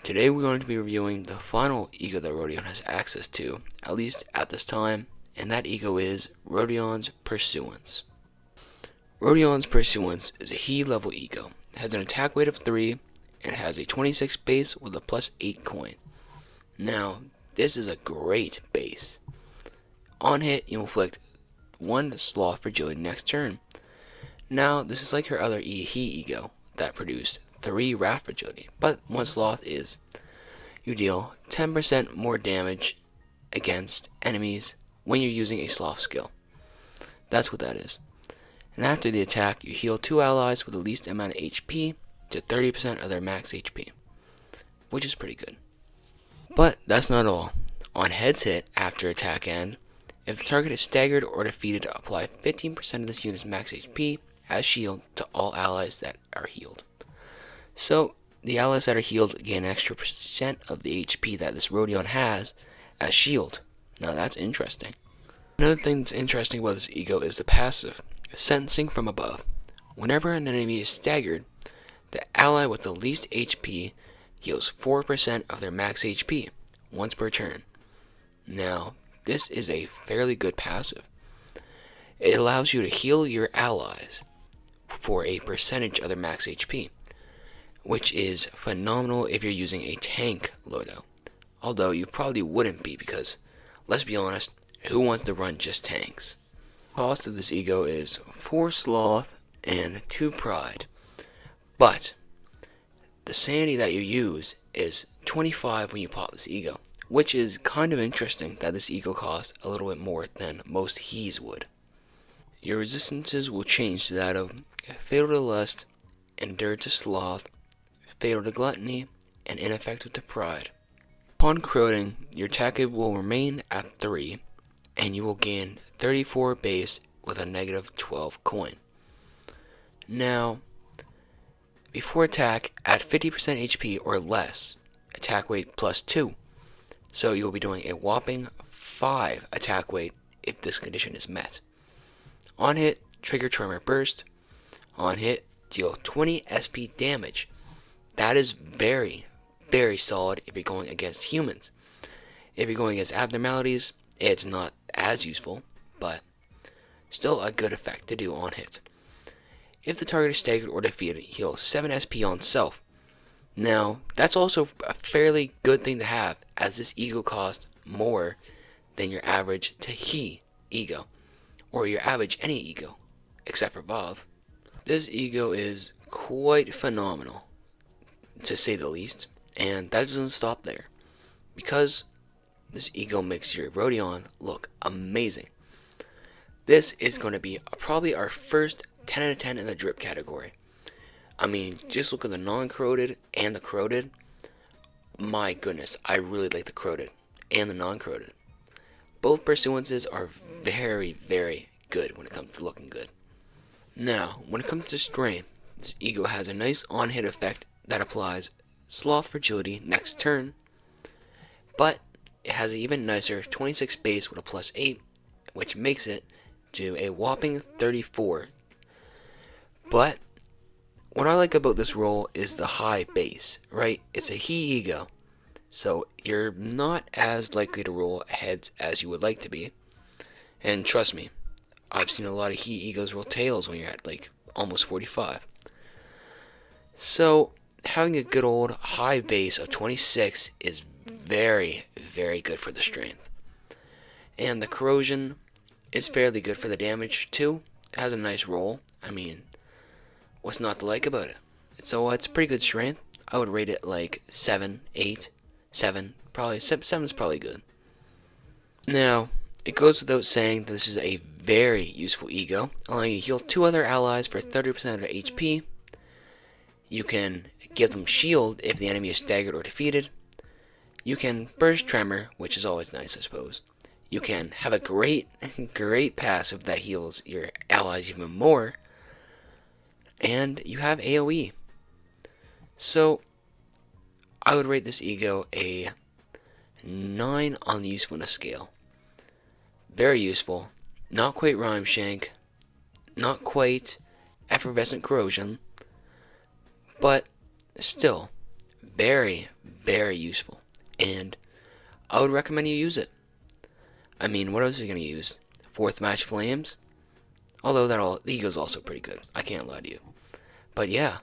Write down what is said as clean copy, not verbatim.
Today we're going to be reviewing the final E.G.O that Rodion has access to, at least at this time, and that E.G.O is Rodion's Pursuance. Rodion's Pursuance is a He level E.G.O. It has an attack weight of 3, and it has a 26 base with a plus 8 coin. Now, this is a great base. On hit, you inflict 1 sloth fragility next turn. Now, this is like her other He E.G.O that produced 3 wrath fragility, but 1 sloth is you deal 10% more damage against enemies when you're using a sloth skill. That's what that is. And after the attack, you heal 2 allies with the least amount of HP to 30% of their max HP, which is pretty good. But that's not all. On heads hit after attack end, if the target is staggered or defeated, apply 15% of this unit's max HP as shield to all allies that are healed. So the allies that are healed gain an extra percent of the HP that this Rodion has as shield. Now that's interesting. Another thing that's interesting about this E.G.O is the passive, Sentencing from Above. Whenever an enemy is staggered, the ally with the least HP heals 4% of their max HP once per turn. Now this is a fairly good passive. It allows you to heal your allies for a percentage of their max HP, which is phenomenal if you're using a tank loadout. Although you probably wouldn't be, because let's be honest, who wants to run just tanks? Cost of this E.G.O is 4 sloth and 2 pride, but the sanity that you use is 25 when you pop this E.G.O, which is kind of interesting that this E.G.O costs a little bit more than most He's would. Your resistances will change to that of Fatal to Lust, Endured to Sloth, Fatal to Gluttony, and Ineffective to Pride. Upon corroding, your attack will remain at 3, and you will gain 34 base with a negative 12 coin. Now, before attack, add 50% HP or less, attack weight plus 2. So you will be doing a whopping 5 attack weight if this condition is met. On hit, trigger Tremor Burst. On hit, deal 20 SP damage. That is very, very solid if you're going against humans. If you're going against abnormalities, it's not as useful, but still a good effect to do on hit. If the target is staggered or defeated, heal 7 SP on self. Now, that's also a fairly good thing to have, as this E.G.O costs more than your average to He E.G.O, or your average any E.G.O, except for Vav. This E.G.O is quite phenomenal, to say the least, and that doesn't stop there, because this E.G.O makes your Rodion look amazing. This is going to be probably our first 10 out of 10 in the drip category. I mean, just look at the non-corroded and the corroded. My goodness, I really like the corroded and the non-corroded. Both pursuances are very, very good when it comes to looking good. Now, when it comes to strength, this E.G.O has a nice on-hit effect that applies sloth fragility next turn, but it has an even nicer 26 base with a plus 8, which makes it to a whopping 34. But what I like about this roll is the high base, right? It's a He E.G.O, so you're not as likely to roll heads as you would like to be. And trust me, I've seen a lot of He E.G.Os roll tails when you're at like almost 45. So having a good old high base of 26 is very, very good for the strength. And the corrosion is fairly good for the damage too. It has a nice roll. I mean, what's not to like about it? So it's pretty good strength. I would rate it like 7, 8, 7. Probably 7 is probably good. Now, it goes without saying that this is a very useful E.G.O, allowing you to heal 2 other allies for 30% of their HP. You can give them shield if the enemy is staggered or defeated. You can burst Tremor, which is always nice, I suppose. You can have a great passive that heals your allies even more. And you have AoE. So, I would rate this E.G.O a 9 on the usefulness scale. Very useful. Not quite Rhyme Shank. Not quite Effervescent Corrosion. But still, very, very useful, and I would recommend you use it. I mean, what else are you going to use? Fourth match flames? Although the E.G.O's also pretty good. I can't lie to you. But yeah,